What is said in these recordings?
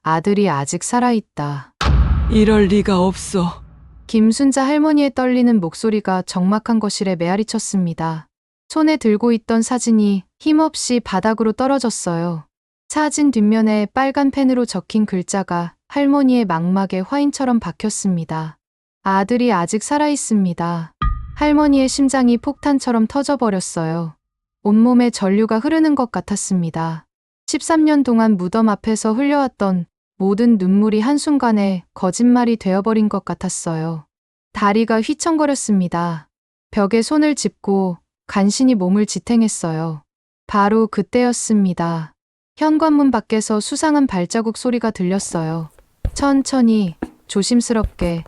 아들이 아직 살아있다. 이럴 리가 없어. 김순자 할머니의 떨리는 목소리가 적막한 거실에 메아리쳤습니다. 손에 들고 있던 사진이 힘없이 바닥으로 떨어졌어요. 사진 뒷면에 빨간 펜으로 적힌 글자가 할머니의 망막에 화인처럼 박혔습니다. 아들이 아직 살아있습니다. 할머니의 심장이 폭탄처럼 터져버렸어요. 온몸에 전류가 흐르는 것 같았습니다. 13년 동안 무덤 앞에서 흘려왔던 모든 눈물이 한순간에 거짓말이 되어버린 것 같았어요. 다리가 휘청거렸습니다. 벽에 손을 짚고 간신히 몸을 지탱했어요. 바로 그때였습니다. 현관문 밖에서 수상한 발자국 소리가 들렸어요. 천천히, 조심스럽게,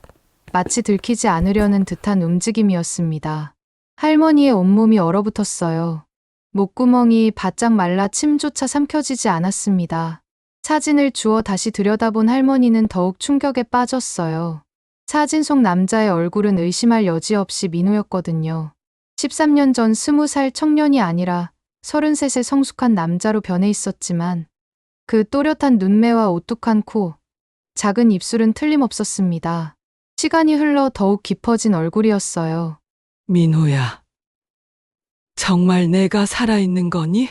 마치 들키지 않으려는 듯한 움직임이었습니다. 할머니의 온몸이 얼어붙었어요. 목구멍이 바짝 말라 침조차 삼켜지지 않았습니다. 사진을 주워 다시 들여다본 할머니는 더욱 충격에 빠졌어요. 사진 속 남자의 얼굴은 의심할 여지 없이 민호였거든요. 13년 전 20살 청년이 아니라 33의 성숙한 남자로 변해 있었지만 그 또렷한 눈매와 오뚝한 코, 작은 입술은 틀림없었습니다. 시간이 흘러 더욱 깊어진 얼굴이었어요. 민호야. 정말 내가 살아있는 거니?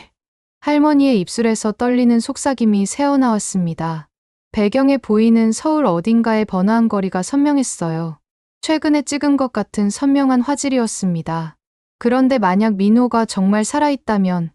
할머니의 입술에서 떨리는 속삭임이 새어나왔습니다. 배경에 보이는 서울 어딘가의 번화한 거리가 선명했어요. 최근에 찍은 것 같은 선명한 화질이었습니다. 그런데 만약 민호가 정말 살아있다면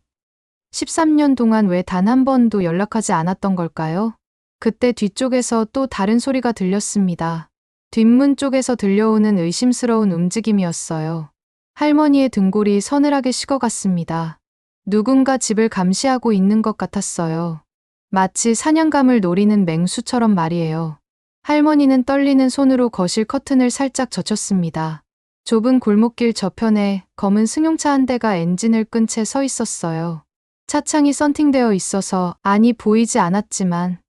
13년 동안 왜 단 한 번도 연락하지 않았던 걸까요? 그때 뒤쪽에서 또 다른 소리가 들렸습니다. 뒷문 쪽에서 들려오는 의심스러운 움직임이었어요. 할머니의 등골이 서늘하게 식어갔습니다. 누군가 집을 감시하고 있는 것 같았어요. 마치 사냥감을 노리는 맹수처럼 말이에요. 할머니는 떨리는 손으로 거실 커튼을 살짝 젖혔습니다. 좁은 골목길 저편에 검은 승용차 한 대가 엔진을 끈 채 서 있었어요. 차창이 썬팅되어 있어서 안이 보이지 않았지만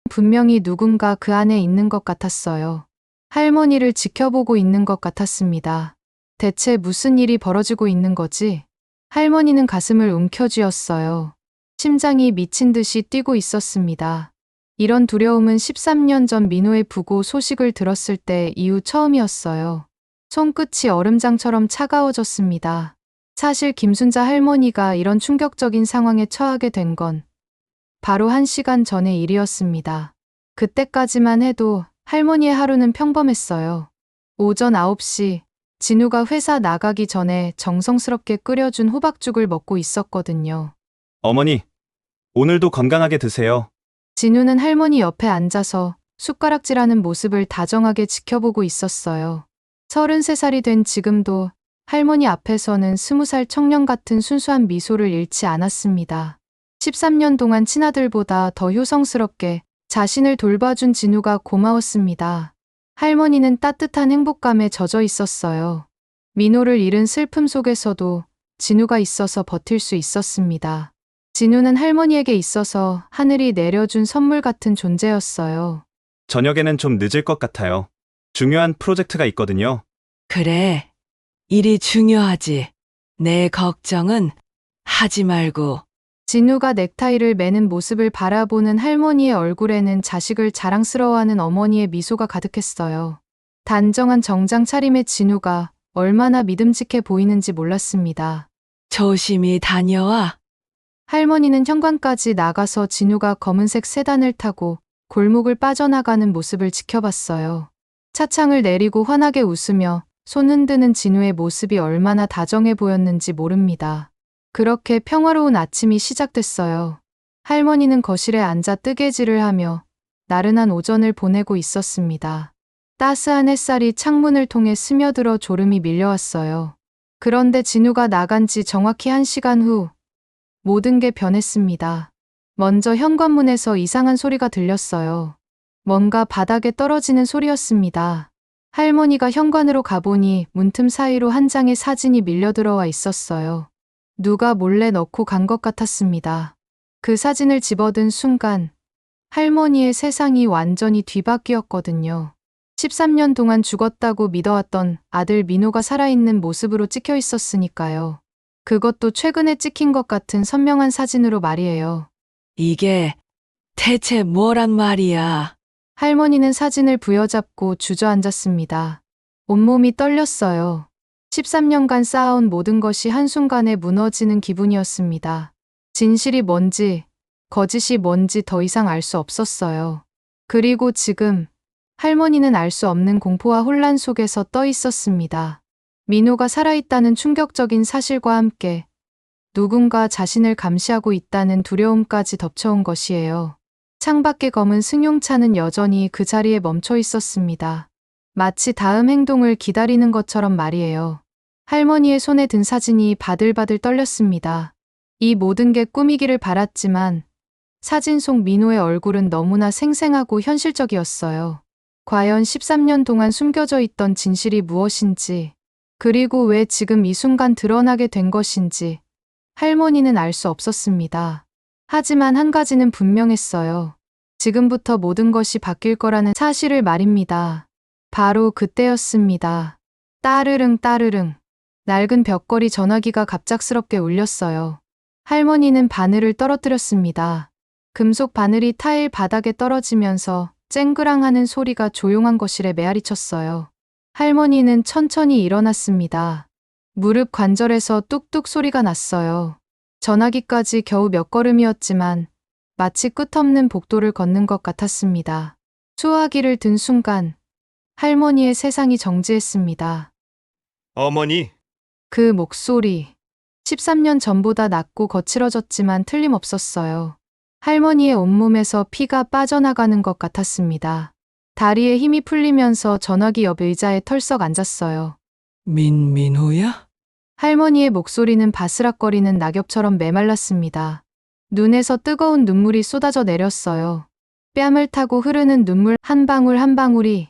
분명히 누군가 그 안에 있는 것 같았어요. 할머니를 지켜보고 있는 것 같았습니다. 대체 무슨 일이 벌어지고 있는 거지? 할머니는 가슴을 움켜쥐었어요. 심장이 미친 듯이 뛰고 있었습니다. 이런 두려움은 13년 전 민호의 부고 소식을 들었을 때 이후 처음이었어요. 손끝이 얼음장처럼 차가워졌습니다. 사실 김순자 할머니가 이런 충격적인 상황에 처하게 된 건 바로 1시간 전의 일이었습니다. 그때까지만 해도 할머니의 하루는 평범했어요. 오전 9시, 진우가 회사 나가기 전에 정성스럽게 끓여준 호박죽을 먹고 있었거든요. 어머니, 오늘도 건강하게 드세요. 진우는 할머니 옆에 앉아서 숟가락질하는 모습을 다정하게 지켜보고 있었어요. 33살이 된 지금도 할머니 앞에서는 20살 청년 같은 순수한 미소를 잃지 않았습니다. 13년 동안 친아들보다 더 효성스럽게 자신을 돌봐준 진우가 고마웠습니다. 할머니는 따뜻한 행복감에 젖어 있었어요. 민호를 잃은 슬픔 속에서도 진우가 있어서 버틸 수 있었습니다. 진우는 할머니에게 있어서 하늘이 내려준 선물 같은 존재였어요. 저녁에는 좀 늦을 것 같아요. 중요한 프로젝트가 있거든요. 그래. 일이 중요하지. 내 걱정은 하지 말고. 진우가 넥타이를 매는 모습을 바라보는 할머니의 얼굴에는 자식을 자랑스러워하는 어머니의 미소가 가득했어요. 단정한 정장 차림의 진우가 얼마나 믿음직해 보이는지 몰랐습니다. 조심히 다녀와. 할머니는 현관까지 나가서 진우가 검은색 세단을 타고 골목을 빠져나가는 모습을 지켜봤어요. 차창을 내리고 환하게 웃으며 손 흔드는 진우의 모습이 얼마나 다정해 보였는지 모릅니다. 그렇게 평화로운 아침이 시작됐어요. 할머니는 거실에 앉아 뜨개질을 하며 나른한 오전을 보내고 있었습니다. 따스한 햇살이 창문을 통해 스며들어 졸음이 밀려왔어요. 그런데 진우가 나간 지 정확히 1시간 후 모든 게 변했습니다. 먼저 현관문에서 이상한 소리가 들렸어요. 뭔가 바닥에 떨어지는 소리였습니다. 할머니가 현관으로 가보니 문틈 사이로 한 장의 사진이 밀려들어와 있었어요. 누가 몰래 넣고 간 것 같았습니다. 그 사진을 집어든 순간 할머니의 세상이 완전히 뒤바뀌었거든요. 13년 동안 죽었다고 믿어왔던 아들 민호가 살아있는 모습으로 찍혀 있었으니까요. 그것도 최근에 찍힌 것 같은 선명한 사진으로 말이에요. 이게 대체 뭐란 말이야? 할머니는 사진을 부여잡고 주저앉았습니다. 온몸이 떨렸어요. 13년간 쌓아온 모든 것이 한순간에 무너지는 기분이었습니다. 진실이 뭔지, 거짓이 뭔지 더 이상 알 수 없었어요. 그리고 지금 할머니는 알 수 없는 공포와 혼란 속에서 떠 있었습니다. 민호가 살아있다는 충격적인 사실과 함께 누군가 자신을 감시하고 있다는 두려움까지 덮쳐온 것이에요. 창밖의 검은 승용차는 여전히 그 자리에 멈춰 있었습니다. 마치 다음 행동을 기다리는 것처럼 말이에요. 할머니의 손에 든 사진이 바들바들 떨렸습니다. 이 모든 게 꿈이기를 바랐지만 사진 속 민호의 얼굴은 너무나 생생하고 현실적이었어요. 과연 13년 동안 숨겨져 있던 진실이 무엇인지, 그리고 왜 지금 이 순간 드러나게 된 것인지 할머니는 알 수 없었습니다. 하지만 한 가지는 분명했어요. 지금부터 모든 것이 바뀔 거라는 사실을 말입니다. 바로 그때였습니다. 따르릉 따르릉. 낡은 벽걸이 전화기가 갑작스럽게 울렸어요. 할머니는 바늘을 떨어뜨렸습니다. 금속 바늘이 타일 바닥에 떨어지면서 쨍그랑 하는 소리가 조용한 거실에 메아리쳤어요. 할머니는 천천히 일어났습니다. 무릎 관절에서 뚝뚝 소리가 났어요. 전화기까지 겨우 몇 걸음이었지만 마치 끝없는 복도를 걷는 것 같았습니다. 수화기를 든 순간 할머니의 세상이 정지했습니다. 어머니, 그 목소리. 13년 전보다 낮고 거칠어졌지만 틀림없었어요. 할머니의 온몸에서 피가 빠져나가는 것 같았습니다. 다리에 힘이 풀리면서 전화기 옆 의자에 털썩 앉았어요. 민호야? 할머니의 목소리는 바스락거리는 낙엽처럼 메말랐습니다. 눈에서 뜨거운 눈물이 쏟아져 내렸어요. 뺨을 타고 흐르는 눈물 한 방울 한 방울이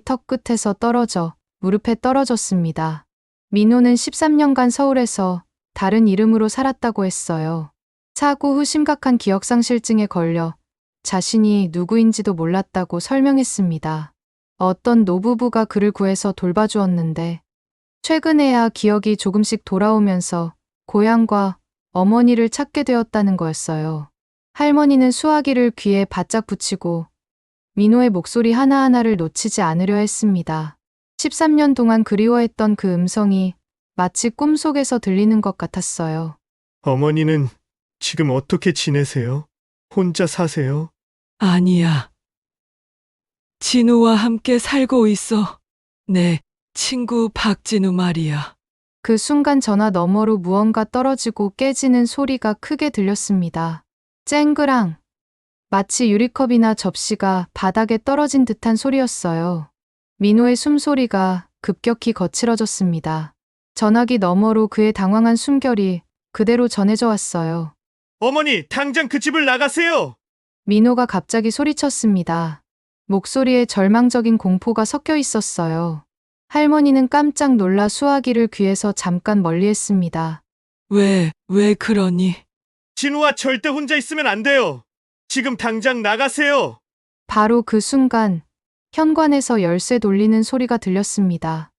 턱 끝에서 떨어져 무릎에 떨어졌습니다. 민호는 13년간 서울에서 다른 이름으로 살았다고 했어요. 사고 후 심각한 기억상실증에 걸려 자신이 누구인지도 몰랐다고 설명했습니다. 어떤 노부부가 그를 구해서 돌봐주었는데 최근에야 기억이 조금씩 돌아오면서 고향과 어머니를 찾게 되었다는 거였어요. 할머니는 수화기를 귀에 바짝 붙이고 민호의 목소리 하나하나를 놓치지 않으려 했습니다. 13년 동안 그리워했던 그 음성이 마치 꿈속에서 들리는 것 같았어요. 어머니는 지금 어떻게 지내세요? 혼자 사세요? 아니야. 진우와 함께 살고 있어. 내 친구 박진우 말이야. 그 순간 전화 너머로 무언가 떨어지고 깨지는 소리가 크게 들렸습니다. 쨍그랑. 마치 유리컵이나 접시가 바닥에 떨어진 듯한 소리였어요. 민호의 숨소리가 급격히 거칠어졌습니다. 전화기 너머로 그의 당황한 숨결이 그대로 전해져 왔어요. 어머니, 당장 그 집을 나가세요! 민호가 갑자기 소리쳤습니다. 목소리에 절망적인 공포가 섞여 있었어요. 할머니는 깜짝 놀라 수화기를 귀에서 잠깐 멀리했습니다. 왜 그러니? 진우와 절대 혼자 있으면 안 돼요! 지금 당장 나가세요! 바로 그 순간 현관에서 열쇠 돌리는 소리가 들렸습니다.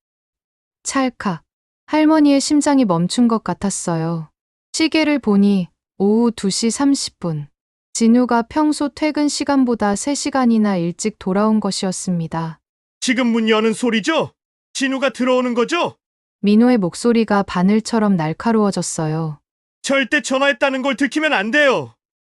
찰칵. 할머니의 심장이 멈춘 것 같았어요. 시계를 보니 오후 2시 30분. 진우가 평소 퇴근 시간보다 3시간이나 일찍 돌아온 것이었습니다. 지금 문 여는 소리죠? 진우가 들어오는 거죠? 민호의 목소리가 바늘처럼 날카로워졌어요. 절대 전화했다는 걸 들키면 안 돼요!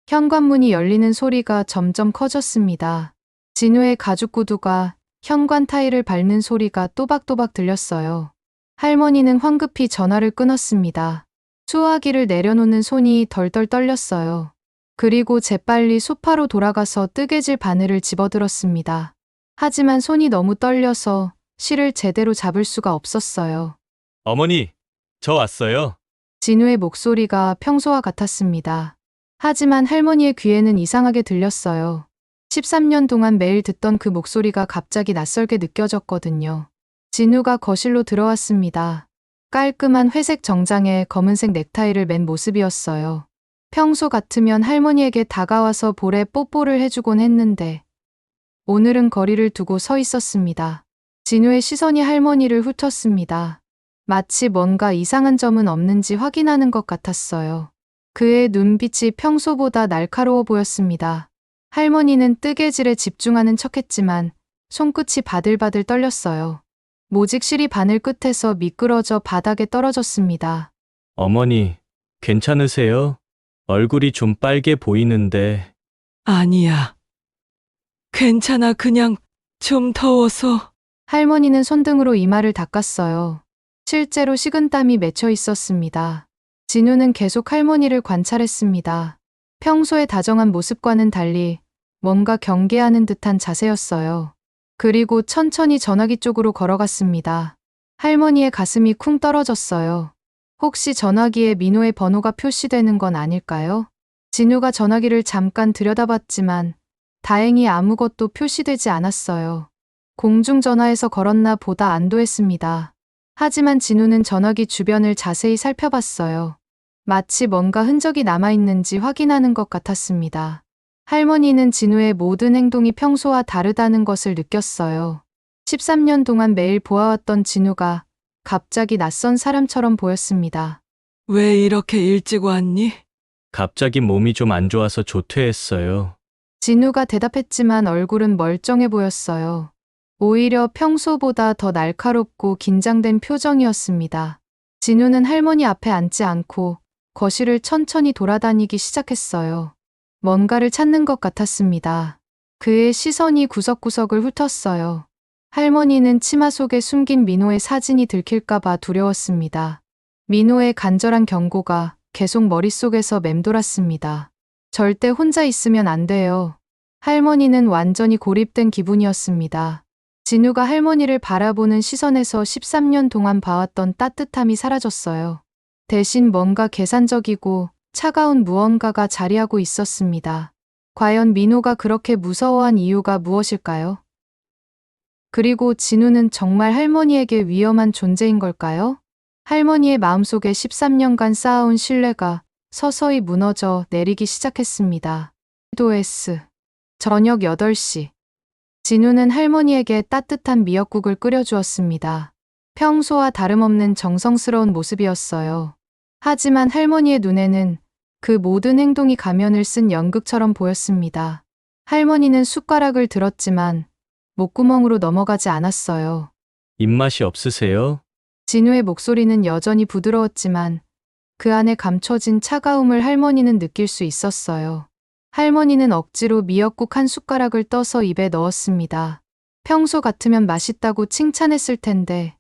현관문이 열리는 소리가 점점 커졌습니다. 진우의 가죽 구두가 현관 타일을 밟는 소리가 또박또박 들렸어요. 할머니는 황급히 전화를 끊었습니다. 수화기를 내려놓는 손이 덜덜 떨렸어요. 그리고 재빨리 소파로 돌아가서 뜨개질 바늘을 집어들었습니다. 하지만 손이 너무 떨려서 실을 제대로 잡을 수가 없었어요. 어머니, 저 왔어요. 진우의 목소리가 평소와 같았습니다. 하지만 할머니의 귀에는 이상하게 들렸어요. 13년 동안 매일 듣던 그 목소리가 갑자기 낯설게 느껴졌거든요. 진우가 거실로 들어왔습니다. 깔끔한 회색 정장에 검은색 넥타이를 맨 모습이었어요. 평소 같으면 할머니에게 다가와서 볼에 뽀뽀를 해주곤 했는데 오늘은 거리를 두고 서 있었습니다. 진우의 시선이 할머니를 훑었습니다. 마치 뭔가 이상한 점은 없는지 확인하는 것 같았어요. 그의 눈빛이 평소보다 날카로워 보였습니다. 할머니는 뜨개질에 집중하는 척했지만 손끝이 바들바들 떨렸어요. 모직실이 바늘 끝에서 미끄러져 바닥에 떨어졌습니다. 어머니, 괜찮으세요? 얼굴이 좀 빨개 보이는데. 아니야. 괜찮아. 그냥 좀 더워서. 할머니는 손등으로 이마를 닦았어요. 실제로 식은땀이 맺혀 있었습니다. 진우는 계속 할머니를 관찰했습니다. 평소의 다정한 모습과는 달리 뭔가 경계하는 듯한 자세였어요. 그리고 천천히 전화기 쪽으로 걸어갔습니다. 할머니의 가슴이 쿵 떨어졌어요. 혹시 전화기에 민호의 번호가 표시되는 건 아닐까요? 진우가 전화기를 잠깐 들여다봤지만 다행히 아무것도 표시되지 않았어요. 공중전화에서 걸었나 보다 안도했습니다. 하지만 진우는 전화기 주변을 자세히 살펴봤어요. 마치 뭔가 흔적이 남아있는지 확인하는 것 같았습니다. 할머니는 진우의 모든 행동이 평소와 다르다는 것을 느꼈어요. 13년 동안 매일 보아왔던 진우가 갑자기 낯선 사람처럼 보였습니다. 왜 이렇게 일찍 왔니? 갑자기 몸이 좀 안 좋아서 조퇴했어요. 진우가 대답했지만 얼굴은 멀쩡해 보였어요. 오히려 평소보다 더 날카롭고 긴장된 표정이었습니다. 진우는 할머니 앞에 앉지 않고 거실을 천천히 돌아다니기 시작했어요. 뭔가를 찾는 것 같았습니다. 그의 시선이 구석구석을 훑었어요. 할머니는 치마 속에 숨긴 민호의 사진이 들킬까봐 두려웠습니다. 민호의 간절한 경고가 계속 머릿속에서 맴돌았습니다. 절대 혼자 있으면 안 돼요. 할머니는 완전히 고립된 기분이었습니다. 진우가 할머니를 바라보는 시선에서 13년 동안 봐왔던 따뜻함이 사라졌어요. 대신 뭔가 계산적이고 차가운 무언가가 자리하고 있었습니다. 과연 민호가 그렇게 무서워한 이유가 무엇일까요? 그리고 진우는 정말 할머니에게 위험한 존재인 걸까요? 할머니의 마음속에 13년간 쌓아온 신뢰가 서서히 무너져 내리기 시작했습니다. 도에스 저녁 8시 진우는 할머니에게 따뜻한 미역국을 끓여주었습니다. 평소와 다름없는 정성스러운 모습이었어요. 하지만 할머니의 눈에는 그 모든 행동이 가면을 쓴 연극처럼 보였습니다. 할머니는 숟가락을 들었지만 목구멍으로 넘어가지 않았어요. 입맛이 없으세요? 진우의 목소리는 여전히 부드러웠지만 그 안에 감춰진 차가움을 할머니는 느낄 수 있었어요. 할머니는 억지로 미역국 한 숟가락을 떠서 입에 넣었습니다. 평소 같으면 맛있다고 칭찬했을 텐데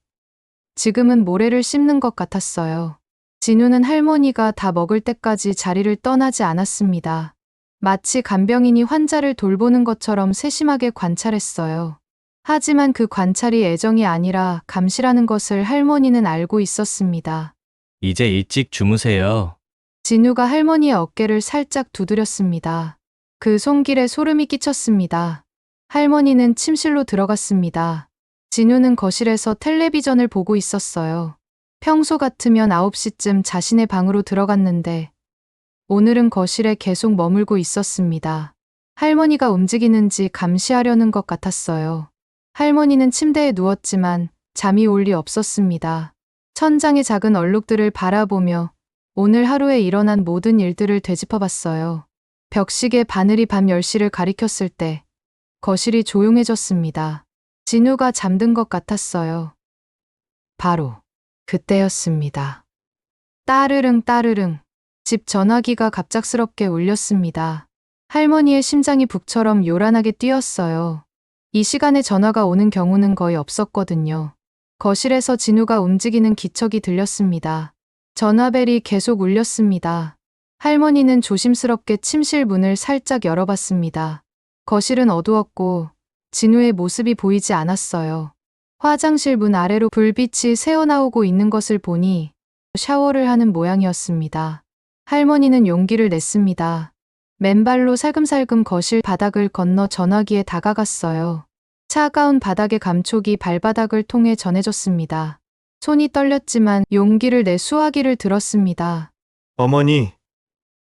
지금은 모래를 씹는 것 같았어요. 진우는 할머니가 다 먹을 때까지 자리를 떠나지 않았습니다. 마치 간병인이 환자를 돌보는 것처럼 세심하게 관찰했어요. 하지만 그 관찰이 애정이 아니라 감시라는 것을 할머니는 알고 있었습니다. 이제 일찍 주무세요. 진우가 할머니의 어깨를 살짝 두드렸습니다. 그 손길에 소름이 끼쳤습니다. 할머니는 침실로 들어갔습니다. 진우는 거실에서 텔레비전을 보고 있었어요. 평소 같으면 9시쯤 자신의 방으로 들어갔는데 오늘은 거실에 계속 머물고 있었습니다. 할머니가 움직이는지 감시하려는 것 같았어요. 할머니는 침대에 누웠지만 잠이 올 리 없었습니다. 천장의 작은 얼룩들을 바라보며 오늘 하루에 일어난 모든 일들을 되짚어봤어요. 벽시계 바늘이 밤 10시를 가리켰을 때 거실이 조용해졌습니다. 진우가 잠든 것 같았어요. 바로 그때였습니다. 따르릉 따르릉 집 전화기가 갑작스럽게 울렸습니다. 할머니의 심장이 북처럼 요란하게 뛰었어요. 이 시간에 전화가 오는 경우는 거의 없었거든요. 거실에서 진우가 움직이는 기척이 들렸습니다. 전화벨이 계속 울렸습니다. 할머니는 조심스럽게 침실 문을 살짝 열어봤습니다. 거실은 어두웠고 진우의 모습이 보이지 않았어요. 화장실 문 아래로 불빛이 새어나오고 있는 것을 보니 샤워를 하는 모양이었습니다. 할머니는 용기를 냈습니다. 맨발로 살금살금 거실 바닥을 건너 전화기에 다가갔어요. 차가운 바닥의 감촉이 발바닥을 통해 전해졌습니다. 손이 떨렸지만 용기를 내 수화기를 들었습니다. 어머니,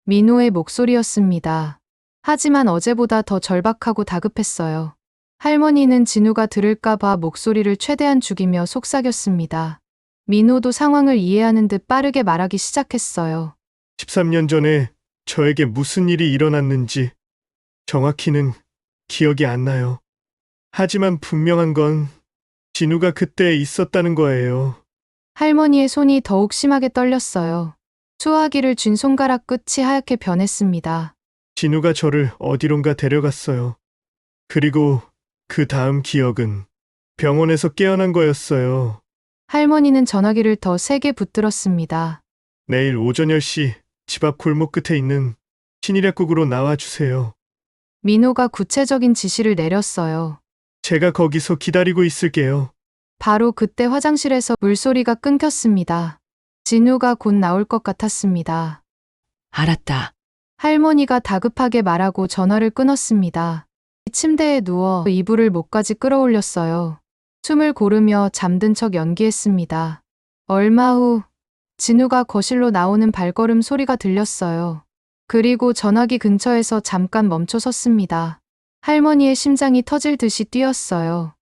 민호의 목소리였습니다. 하지만 어제보다 더 절박하고 다급했어요. 할머니는 진우가 들을까봐 목소리를 최대한 죽이며 속삭였습니다. 민호도 상황을 이해하는 듯 빠르게 말하기 시작했어요. 13년 전에 저에게 무슨 일이 일어났는지 정확히는 기억이 안 나요. 하지만 분명한 건 진우가 그때 있었다는 거예요. 할머니의 손이 더욱 심하게 떨렸어요. 수화기를 쥔 손가락 끝이 하얗게 변했습니다. 진우가 저를 어디론가 데려갔어요. 그리고 그 다음 기억은 병원에서 깨어난 거였어요. 할머니는 전화기를 더 세게 붙들었습니다. 내일 오전 10시 집 앞 골목 끝에 있는 신일약국으로 나와주세요. 민호가 구체적인 지시를 내렸어요. 제가 거기서 기다리고 있을게요. 바로 그때 화장실에서 물소리가 끊겼습니다. 진우가 곧 나올 것 같았습니다. 알았다. 할머니가 다급하게 말하고 전화를 끊었습니다. 침대에 누워 이불을 목까지 끌어올렸어요. 숨을 고르며 잠든 척 연기했습니다. 얼마 후 진우가 거실로 나오는 발걸음 소리가 들렸어요. 그리고 전화기 근처에서 잠깐 멈춰 섰습니다. 할머니의 심장이 터질 듯이 뛰었어요.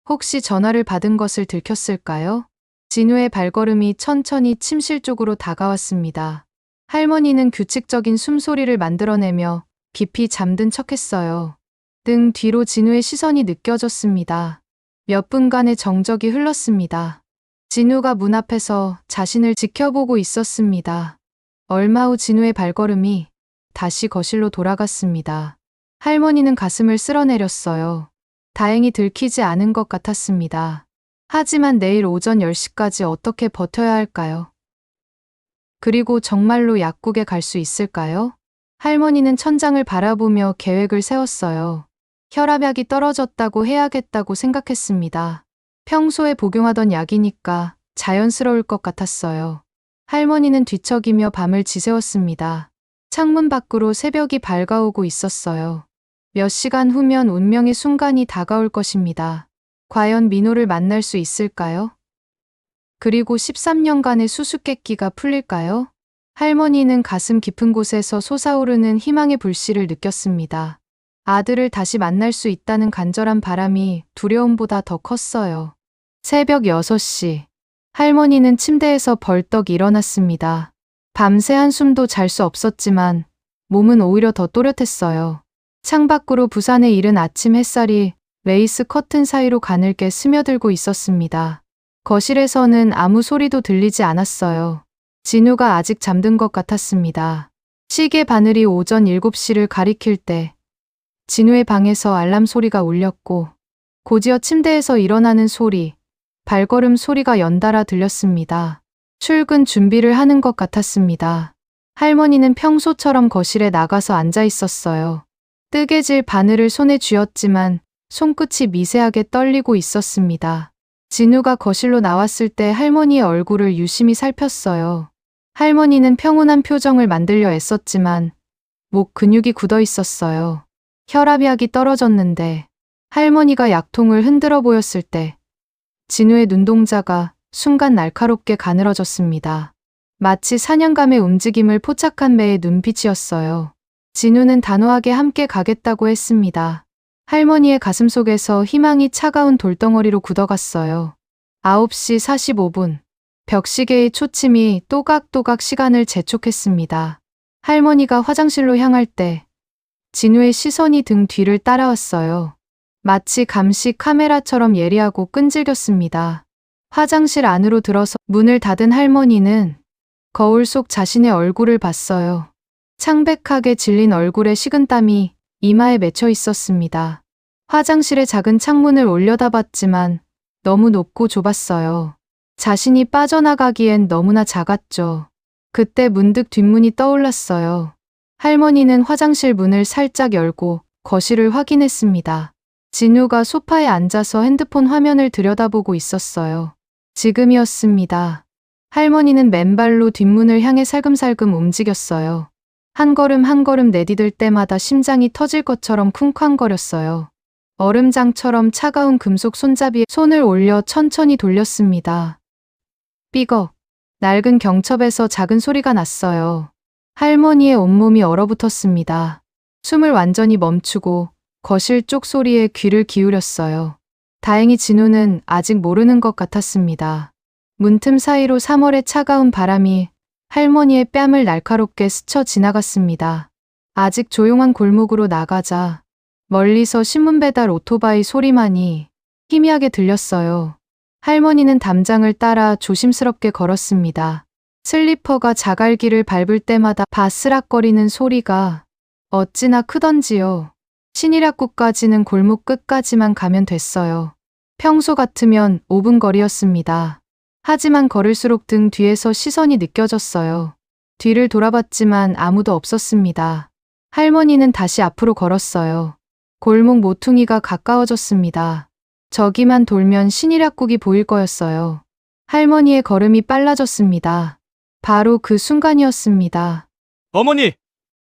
혹시 전화를 받은 것을 들켰을까요? 진우의 발걸음이 천천히 침실 쪽으로 다가왔습니다. 할머니는 규칙적인 숨소리를 만들어내며 깊이 잠든 척했어요. 등 뒤로 진우의 시선이 느껴졌습니다. 몇 분간의 정적이 흘렀습니다. 진우가 문 앞에서 자신을 지켜보고 있었습니다. 얼마 후 진우의 발걸음이 다시 거실로 돌아갔습니다. 할머니는 가슴을 쓸어내렸어요. 다행히 들키지 않은 것 같았습니다. 하지만 내일 오전 10시까지 어떻게 버텨야 할까요? 그리고 정말로 약국에 갈 수 있을까요? 할머니는 천장을 바라보며 계획을 세웠어요. 혈압약이 떨어졌다고 해야겠다고 생각했습니다. 평소에 복용하던 약이니까 자연스러울 것 같았어요. 할머니는 뒤척이며 밤을 지새웠습니다. 창문 밖으로 새벽이 밝아오고 있었어요. 몇 시간 후면 운명의 순간이 다가올 것입니다. 과연 민호를 만날 수 있을까요? 그리고 13년간의 수수께끼가 풀릴까요? 할머니는 가슴 깊은 곳에서 솟아오르는 희망의 불씨를 느꼈습니다. 아들을 다시 만날 수 있다는 간절한 바람이 두려움보다 더 컸어요. 새벽 6시. 할머니는 침대에서 벌떡 일어났습니다. 밤새 한숨도 잘 수 없었지만 몸은 오히려 더 또렷했어요. 창밖으로 부산에 이른 아침 햇살이 레이스 커튼 사이로 가늘게 스며들고 있었습니다. 거실에서는 아무 소리도 들리지 않았어요. 진우가 아직 잠든 것 같았습니다. 시계 바늘이 오전 7시를 가리킬 때 진우의 방에서 알람 소리가 울렸고 곧이어 침대에서 일어나는 소리, 발걸음 소리가 연달아 들렸습니다. 출근 준비를 하는 것 같았습니다. 할머니는 평소처럼 거실에 나가서 앉아 있었어요. 뜨개질 바늘을 손에 쥐었지만 손끝이 미세하게 떨리고 있었습니다. 진우가 거실로 나왔을 때 할머니의 얼굴을 유심히 살폈어요. 할머니는 평온한 표정을 만들려 애썼지만 목 근육이 굳어 있었어요. 혈압약이 떨어졌는데 할머니가 약통을 흔들어 보였을 때 진우의 눈동자가 순간 날카롭게 가늘어졌습니다. 마치 사냥감의 움직임을 포착한 매의 눈빛이었어요. 진우는 단호하게 함께 가겠다고 했습니다. 할머니의 가슴속에서 희망이 차가운 돌덩어리로 굳어갔어요. 9시 45분. 벽시계의 초침이 또각또각 시간을 재촉했습니다. 할머니가 화장실로 향할 때 진우의 시선이 등 뒤를 따라왔어요. 마치 감시 카메라처럼 예리하고 끈질겼습니다. 화장실 안으로 들어서 문을 닫은 할머니는 거울 속 자신의 얼굴을 봤어요. 창백하게 질린 얼굴에 식은땀이 이마에 맺혀 있었습니다. 화장실의 작은 창문을 올려다봤지만 너무 높고 좁았어요. 자신이 빠져나가기엔 너무나 작았죠. 그때 문득 뒷문이 떠올랐어요. 할머니는 화장실 문을 살짝 열고 거실을 확인했습니다. 진우가 소파에 앉아서 핸드폰 화면을 들여다보고 있었어요. 지금이었습니다. 할머니는 맨발로 뒷문을 향해 살금살금 움직였어요. 한 걸음 한 걸음 내디딜 때마다 심장이 터질 것처럼 쿵쾅거렸어요. 얼음장처럼 차가운 금속 손잡이에 손을 올려 천천히 돌렸습니다. 삐걱. 낡은 경첩에서 작은 소리가 났어요. 할머니의 온몸이 얼어붙었습니다. 숨을 완전히 멈추고 거실 쪽 소리에 귀를 기울였어요. 다행히 진우는 아직 모르는 것 같았습니다. 문틈 사이로 3월의 차가운 바람이 할머니의 뺨을 날카롭게 스쳐 지나갔습니다. 아직 조용한 골목으로 나가자 멀리서 신문 배달 오토바이 소리만이 희미하게 들렸어요. 할머니는 담장을 따라 조심스럽게 걸었습니다. 슬리퍼가 자갈길을 밟을 때마다 바스락거리는 소리가 어찌나 크던지요. 신일학구까지는 골목 끝까지만 가면 됐어요. 평소 같으면 5분 거리였습니다. 하지만 걸을수록 등 뒤에서 시선이 느껴졌어요. 뒤를 돌아봤지만 아무도 없었습니다. 할머니는 다시 앞으로 걸었어요. 골목 모퉁이가 가까워졌습니다. 저기만 돌면 신일학국이 보일 거였어요. 할머니의 걸음이 빨라졌습니다. 바로 그 순간이었습니다. 어머니!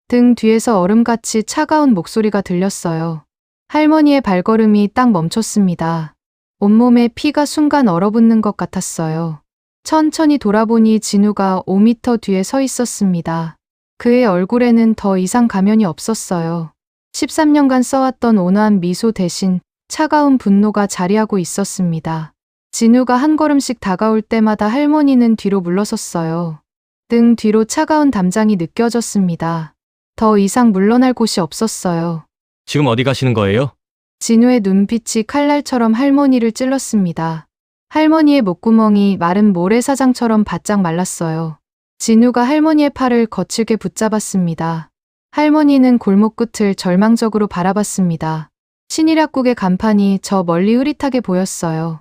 등 뒤에서 얼음같이 차가운 목소리가 들렸어요. 할머니의 발걸음이 딱 멈췄습니다. 온몸에 피가 순간 얼어붙는 것 같았어요. 천천히 돌아보니 진우가 5미터 뒤에 서 있었습니다. 그의 얼굴에는 더 이상 가면이 없었어요. 13년간 써왔던 온화한 미소 대신 차가운 분노가 자리하고 있었습니다. 진우가 한 걸음씩 다가올 때마다 할머니는 뒤로 물러섰어요. 등 뒤로 차가운 담장이 느껴졌습니다. 더 이상 물러날 곳이 없었어요. 지금 어디 가시는 거예요? 진우의 눈빛이 칼날처럼 할머니를 찔렀습니다. 할머니의 목구멍이 마른 모래사장처럼 바짝 말랐어요. 진우가 할머니의 팔을 거칠게 붙잡았습니다. 할머니는 골목 끝을 절망적으로 바라봤습니다. 신일학국의 간판이 저 멀리 흐릿하게 보였어요.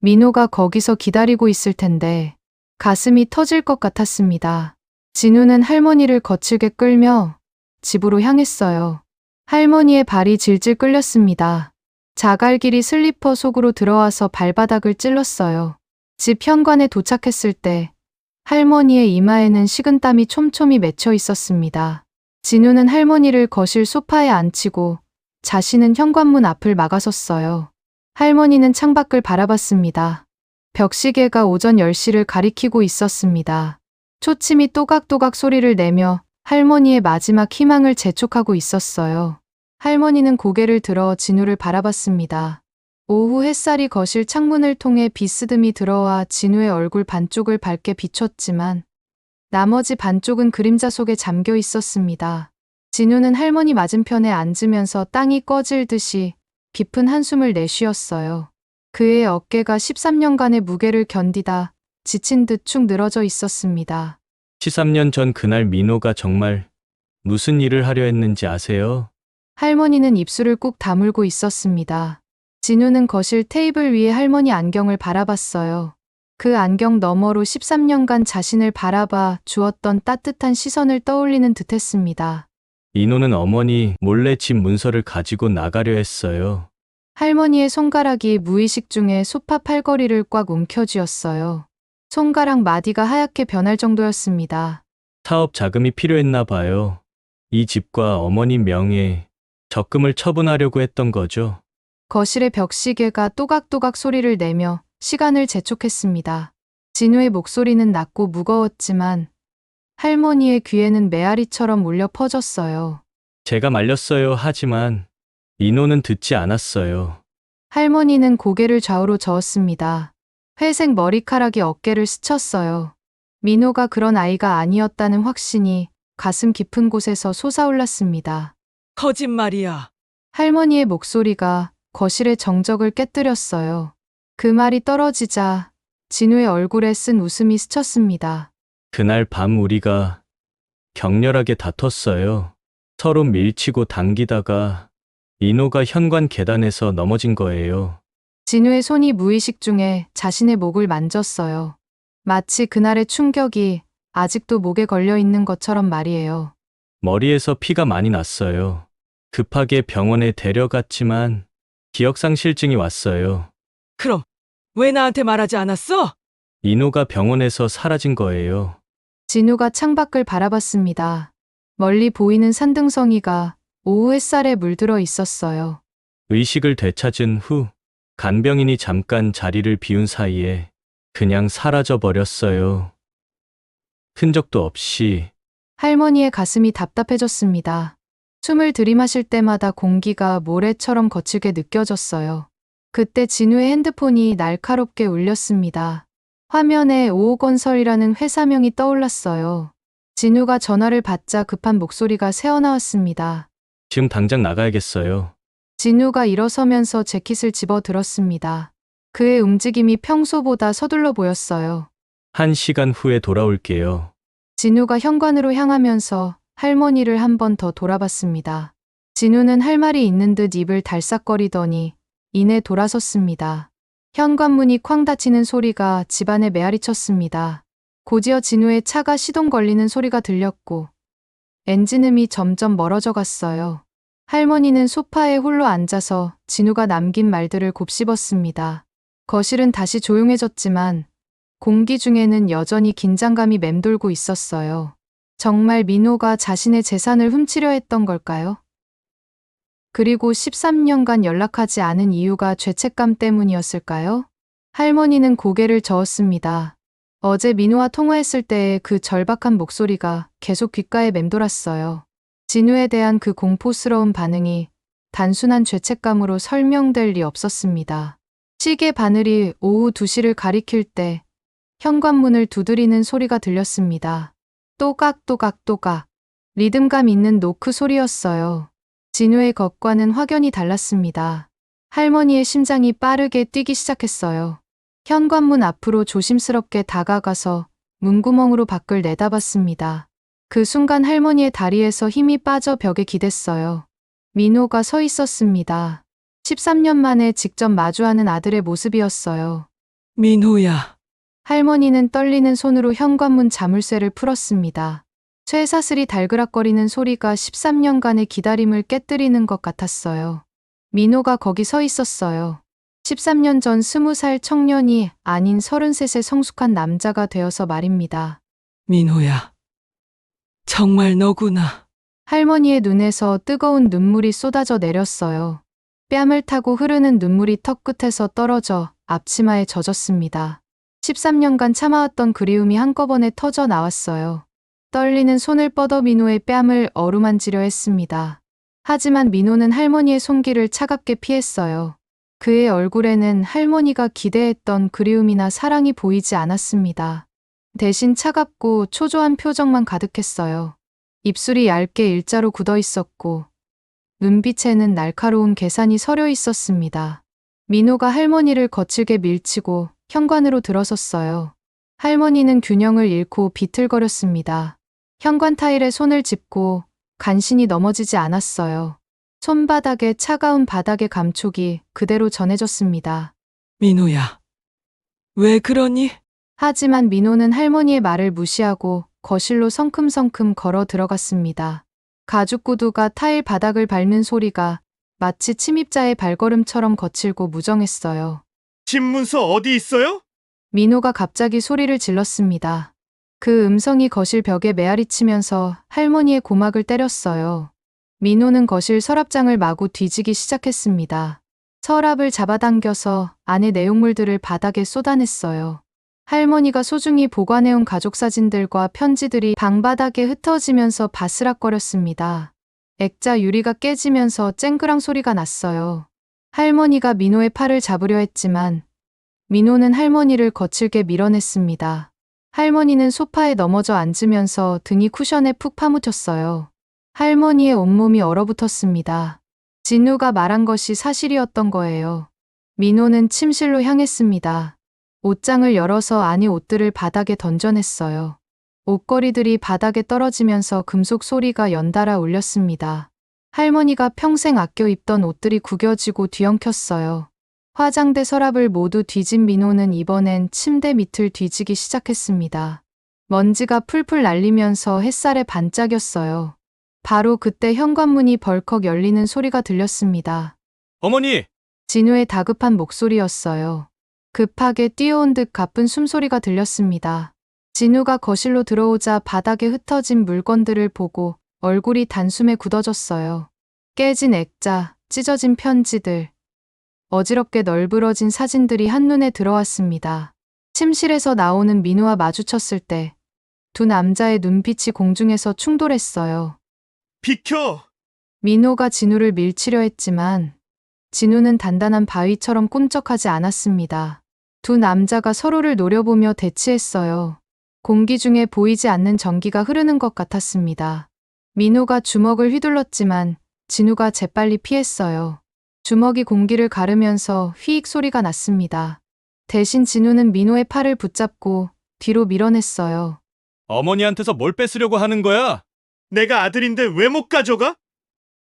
민호가 거기서 기다리고 있을 텐데 가슴이 터질 것 같았습니다. 진우는 할머니를 거칠게 끌며 집으로 향했어요. 할머니의 발이 질질 끌렸습니다. 자갈길이 슬리퍼 속으로 들어와서 발바닥을 찔렀어요. 집 현관에 도착했을 때 할머니의 이마에는 식은땀이 촘촘히 맺혀 있었습니다. 진우는 할머니를 거실 소파에 앉히고 자신은 현관문 앞을 막아섰어요. 할머니는 창밖을 바라봤습니다. 벽시계가 오전 10시를 가리키고 있었습니다. 초침이 또각또각 소리를 내며 할머니의 마지막 희망을 재촉하고 있었어요. 할머니는 고개를 들어 진우를 바라봤습니다. 오후 햇살이 거실 창문을 통해 비스듬히 들어와 진우의 얼굴 반쪽을 밝게 비췄지만 나머지 반쪽은 그림자 속에 잠겨 있었습니다. 진우는 할머니 맞은편에 앉으면서 땅이 꺼질듯이 깊은 한숨을 내쉬었어요. 그의 어깨가 13년간의 무게를 견디다 지친 듯 축 늘어져 있었습니다. 13년 전 그날 민호가 정말 무슨 일을 하려 했는지 아세요? 할머니는 입술을 꾹 다물고 있었습니다. 진우는 거실 테이블 위에 할머니 안경을 바라봤어요. 그 안경 너머로 13년간 자신을 바라봐 주었던 따뜻한 시선을 떠올리는 듯했습니다. 민호는 어머니 몰래 집 문서를 가지고 나가려 했어요. 할머니의 손가락이 무의식 중에 소파 팔걸이를 꽉 움켜쥐었어요. 손가락 마디가 하얗게 변할 정도였습니다. 사업 자금이 필요했나 봐요. 이 집과 어머니 명의에 적금을 처분하려고 했던 거죠. 거실의 벽시계가 또각또각 소리를 내며 시간을 재촉했습니다. 진우의 목소리는 낮고 무거웠지만 할머니의 귀에는 메아리처럼 울려 퍼졌어요. 제가 말렸어요. 하지만 민호는 듣지 않았어요. 할머니는 고개를 좌우로 저었습니다. 회색 머리카락이 어깨를 스쳤어요. 민호가 그런 아이가 아니었다는 확신이 가슴 깊은 곳에서 솟아올랐습니다. 거짓말이야. 할머니의 목소리가 거실의 정적을 깨뜨렸어요. 그 말이 떨어지자 진우의 얼굴에 쓴 웃음이 스쳤습니다. 그날 밤 우리가 격렬하게 다퉜어요. 서로 밀치고 당기다가 민호가 현관 계단에서 넘어진 거예요. 진우의 손이 무의식 중에 자신의 목을 만졌어요. 마치 그날의 충격이 아직도 목에 걸려 있는 것처럼 말이에요. 머리에서 피가 많이 났어요. 급하게 병원에 데려갔지만 기억상실증이 왔어요. 그럼 왜 나한테 말하지 않았어? 민호가 병원에서 사라진 거예요. 진우가 창밖을 바라봤습니다. 멀리 보이는 산등성이가 오후 햇살에 물들어 있었어요. 의식을 되찾은 후 간병인이 잠깐 자리를 비운 사이에 그냥 사라져 버렸어요. 흔적도 없이. 할머니의 가슴이 답답해졌습니다. 숨을 들이마실 때마다 공기가 모래처럼 거칠게 느껴졌어요. 그때 진우의 핸드폰이 날카롭게 울렸습니다. 화면에 오호건설이라는 회사명이 떠올랐어요. 진우가 전화를 받자 급한 목소리가 새어나왔습니다. 지금 당장 나가야겠어요. 진우가 일어서면서 재킷을 집어 들었습니다. 그의 움직임이 평소보다 서둘러 보였어요. 1시간 후에 돌아올게요. 진우가 현관으로 향하면서 할머니를 한 번 더 돌아봤습니다. 진우는 할 말이 있는 듯 입을 달싹거리더니 이내 돌아섰습니다. 현관문이 쾅 닫히는 소리가 집안에 메아리쳤습니다. 곧이어 진우의 차가 시동 걸리는 소리가 들렸고 엔진음이 점점 멀어져 갔어요. 할머니는 소파에 홀로 앉아서 진우가 남긴 말들을 곱씹었습니다. 거실은 다시 조용해졌지만 공기 중에는 여전히 긴장감이 맴돌고 있었어요. 정말 민호가 자신의 재산을 훔치려 했던 걸까요? 그리고 13년간 연락하지 않은 이유가 죄책감 때문이었을까요? 할머니는 고개를 저었습니다. 어제 민호와 통화했을 때의 그 절박한 목소리가 계속 귓가에 맴돌았어요. 진우에 대한 그 공포스러운 반응이 단순한 죄책감으로 설명될 리 없었습니다. 시계 바늘이 오후 2시를 가리킬 때 현관문을 두드리는 소리가 들렸습니다. 또각또각또각. 리듬감 있는 노크 소리였어요. 진우의 것과는 확연히 달랐습니다. 할머니의 심장이 빠르게 뛰기 시작했어요. 현관문 앞으로 조심스럽게 다가가서 문구멍으로 밖을 내다봤습니다. 그 순간 할머니의 다리에서 힘이 빠져 벽에 기댔어요. 민호가 서 있었습니다. 13년 만에 직접 마주하는 아들의 모습이었어요. 민호야. 할머니는 떨리는 손으로 현관문 자물쇠를 풀었습니다. 쇠사슬이 달그락거리는 소리가 13년간의 기다림을 깨뜨리는 것 같았어요. 민호가 거기 서 있었어요. 13년 전 20살 청년이 아닌 33의 성숙한 남자가 되어서 말입니다. 민호야. 정말 너구나. 할머니의 눈에서 뜨거운 눈물이 쏟아져 내렸어요. 뺨을 타고 흐르는 눈물이 턱끝에서 떨어져 앞치마에 젖었습니다. 13년간 참아왔던 그리움이 한꺼번에 터져 나왔어요. 떨리는 손을 뻗어 민호의 뺨을 어루만지려 했습니다. 하지만 민호는 할머니의 손길을 차갑게 피했어요. 그의 얼굴에는 할머니가 기대했던 그리움이나 사랑이 보이지 않았습니다. 대신 차갑고 초조한 표정만 가득했어요. 입술이 얇게 일자로 굳어 있었고 눈빛에는 날카로운 계산이 서려 있었습니다. 민호가 할머니를 거칠게 밀치고 현관으로 들어섰어요. 할머니는 균형을 잃고 비틀거렸습니다. 현관 타일에 손을 짚고 간신히 넘어지지 않았어요. 손바닥에 차가운 바닥의 감촉이 그대로 전해졌습니다. 민호야. 왜 그러니? 하지만 민호는 할머니의 말을 무시하고 거실로 성큼성큼 걸어 들어갔습니다. 가죽 구두가 타일 바닥을 밟는 소리가 마치 침입자의 발걸음처럼 거칠고 무정했어요. 집문서 어디 있어요? 민호가 갑자기 소리를 질렀습니다. 그 음성이 거실 벽에 메아리치면서 할머니의 고막을 때렸어요. 민호는 거실 서랍장을 마구 뒤지기 시작했습니다. 서랍을 잡아당겨서 안의 내용물들을 바닥에 쏟아냈어요. 할머니가 소중히 보관해온 가족사진들과 편지들이 방바닥에 흩어지면서 바스락거렸습니다. 액자 유리가 깨지면서 쨍그랑 소리가 났어요. 할머니가 민호의 팔을 잡으려 했지만 민호는 할머니를 거칠게 밀어냈습니다. 할머니는 소파에 넘어져 앉으면서 등이 쿠션에 푹 파묻혔어요. 할머니의 온몸이 얼어붙었습니다. 진우가 말한 것이 사실이었던 거예요. 민호는 침실로 향했습니다. 옷장을 열어서 안의 옷들을 바닥에 던져냈어요. 옷걸이들이 바닥에 떨어지면서 금속 소리가 연달아 울렸습니다. 할머니가 평생 아껴 입던 옷들이 구겨지고 뒤엉켰어요. 화장대 서랍을 모두 뒤진 민호는 이번엔 침대 밑을 뒤지기 시작했습니다. 먼지가 풀풀 날리면서 햇살에 반짝였어요. 바로 그때 현관문이 벌컥 열리는 소리가 들렸습니다. 어머니! 진우의 다급한 목소리였어요. 급하게 뛰어온 듯 가쁜 숨소리가 들렸습니다. 진우가 거실로 들어오자 바닥에 흩어진 물건들을 보고 얼굴이 단숨에 굳어졌어요. 깨진 액자, 찢어진 편지들, 어지럽게 널브러진 사진들이 한눈에 들어왔습니다. 침실에서 나오는 민우와 마주쳤을 때 두 남자의 눈빛이 공중에서 충돌했어요. 비켜! 민호가 진우를 밀치려 했지만 진우는 단단한 바위처럼 꼼짝하지 않았습니다. 두 남자가 서로를 노려보며 대치했어요. 공기 중에 보이지 않는 전기가 흐르는 것 같았습니다. 민호가 주먹을 휘둘렀지만 진우가 재빨리 피했어요. 주먹이 공기를 가르면서 휘익 소리가 났습니다. 대신 진우는 민호의 팔을 붙잡고 뒤로 밀어냈어요. 어머니한테서 뭘 뺏으려고 하는 거야? 내가 아들인데 왜 못 가져가?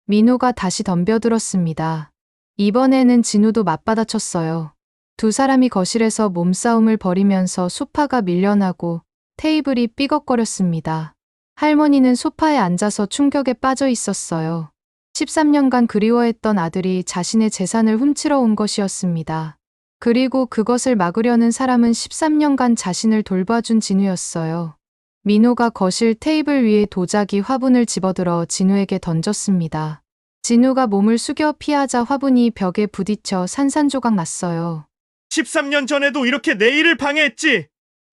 민호가 다시 덤벼들었습니다. 이번에는 진우도 맞받아쳤어요. 두 사람이 거실에서 몸싸움을 벌이면서 소파가 밀려나고 테이블이 삐걱거렸습니다. 할머니는 소파에 앉아서 충격에 빠져 있었어요. 13년간 그리워했던 아들이 자신의 재산을 훔치러 온 것이었습니다. 그리고 그것을 막으려는 사람은 13년간 자신을 돌봐준 진우였어요. 민호가 거실 테이블 위에 도자기 화분을 집어들어 진우에게 던졌습니다. 진우가 몸을 숙여 피하자 화분이 벽에 부딪혀 산산조각 났어요. 13년 전에도 이렇게 내 일을 방해했지.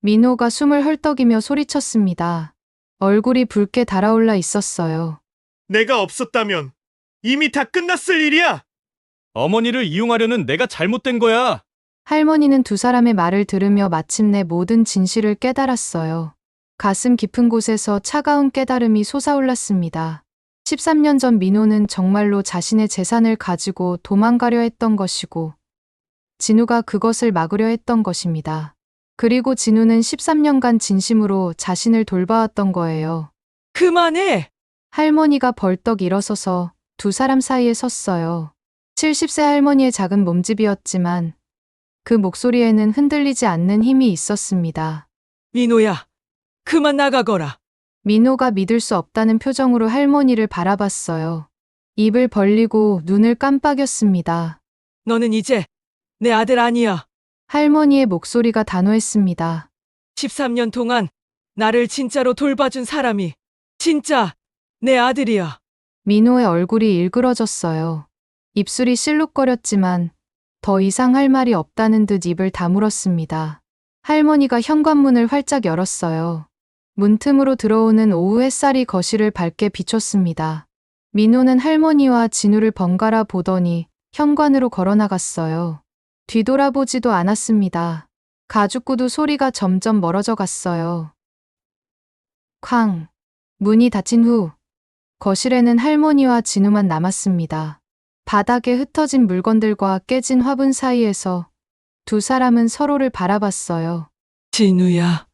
민호가 숨을 헐떡이며 소리쳤습니다. 얼굴이 붉게 달아올라 있었어요. 내가 없었다면 이미 다 끝났을 일이야. 어머니를 이용하려는 내가 잘못된 거야. 할머니는 두 사람의 말을 들으며 마침내 모든 진실을 깨달았어요. 가슴 깊은 곳에서 차가운 깨달음이 솟아올랐습니다. 13년 전 민호는 정말로 자신의 재산을 가지고 도망가려 했던 것이고, 진우가 그것을 막으려 했던 것입니다. 그리고 진우는 13년간 진심으로 자신을 돌봐왔던 거예요. 그만해! 할머니가 벌떡 일어서서 두 사람 사이에 섰어요. 70세 할머니의 작은 몸집이었지만 그 목소리에는 흔들리지 않는 힘이 있었습니다. 민호야, 그만 나가거라. 민호가 믿을 수 없다는 표정으로 할머니를 바라봤어요. 입을 벌리고 눈을 깜빡였습니다. 너는 이제 내 아들 아니야. 할머니의 목소리가 단호했습니다. 13년 동안 나를 진짜로 돌봐준 사람이 진짜 내 아들이야. 민호의 얼굴이 일그러졌어요. 입술이 실룩거렸지만 더 이상 할 말이 없다는 듯 입을 다물었습니다. 할머니가 현관문을 활짝 열었어요. 문틈으로 들어오는 오후 햇살이 거실을 밝게 비췄습니다. 민호는 할머니와 진우를 번갈아 보더니 현관으로 걸어나갔어요. 뒤돌아보지도 않았습니다. 가죽구두 소리가 점점 멀어져 갔어요. 쾅! 문이 닫힌 후 거실에는 할머니와 진우만 남았습니다. 바닥에 흩어진 물건들과 깨진 화분 사이에서 두 사람은 서로를 바라봤어요. 진우야,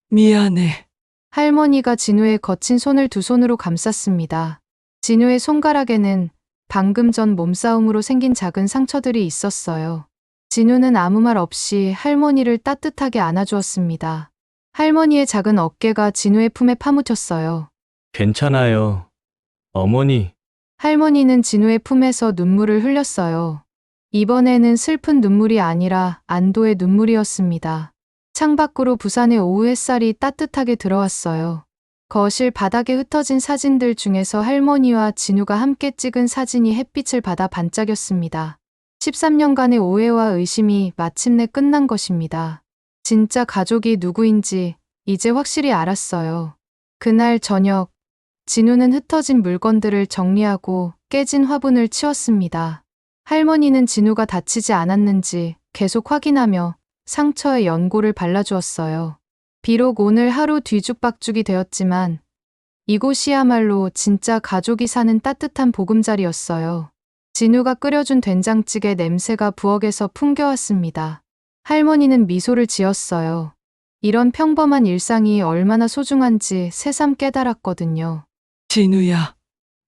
미안해. 할머니가 진우의 거친 손을 두 손으로 감쌌습니다. 진우의 손가락에는 방금 전 몸싸움으로 생긴 작은 상처들이 있었어요. 진우는 아무 말 없이 할머니를 따뜻하게 안아주었습니다. 할머니의 작은 어깨가 진우의 품에 파묻혔어요. 괜찮아요. 어머니, 할머니는 진우의 품에서 눈물을 흘렸어요. 이번에는 슬픈 눈물이 아니라 안도의 눈물이었습니다. 창밖으로 부산의 오후 햇살이 따뜻하게 들어왔어요. 거실 바닥에 흩어진 사진들 중에서 할머니와 진우가 함께 찍은 사진이 햇빛을 받아 반짝였습니다. 13년간의 오해와 의심이 마침내 끝난 것입니다. 진짜 가족이 누구인지 이제 확실히 알았어요. 그날 저녁, 진우는 흩어진 물건들을 정리하고 깨진 화분을 치웠습니다. 할머니는 진우가 다치지 않았는지 계속 확인하며 상처에 연고를 발라주었어요. 비록 오늘 하루 뒤죽박죽이 되었지만 이곳이야말로 진짜 가족이 사는 따뜻한 보금자리였어요. 진우가 끓여준 된장찌개 냄새가 부엌에서 풍겨왔습니다. 할머니는 미소를 지었어요. 이런 평범한 일상이 얼마나 소중한지 새삼 깨달았거든요. 진우야,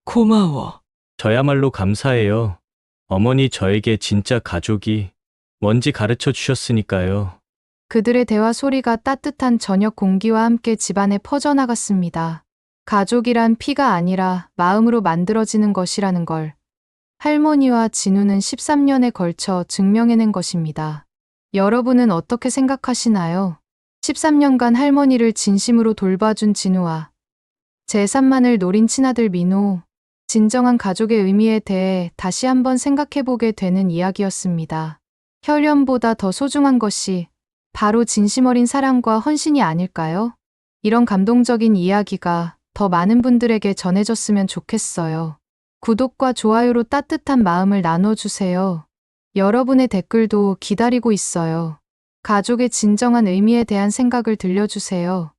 고마워. 저야말로 감사해요. 어머니 저에게 진짜 가족이 뭔지 가르쳐 주셨으니까요. 그들의 대화 소리가 따뜻한 저녁 공기와 함께 집안에 퍼져나갔습니다. 가족이란 피가 아니라 마음으로 만들어지는 것이라는 걸 할머니와 진우는 13년에 걸쳐 증명해낸 것입니다. 여러분은 어떻게 생각하시나요? 13년간 할머니를 진심으로 돌봐준 진우와 재산만을 노린 친아들 민호, 진정한 가족의 의미에 대해 다시 한번 생각해보게 되는 이야기였습니다. 혈연보다 더 소중한 것이 바로 진심 어린 사랑과 헌신이 아닐까요? 이런 감동적인 이야기가 더 많은 분들에게 전해졌으면 좋겠어요. 구독과 좋아요로 따뜻한 마음을 나눠주세요. 여러분의 댓글도 기다리고 있어요. 가족의 진정한 의미에 대한 생각을 들려주세요.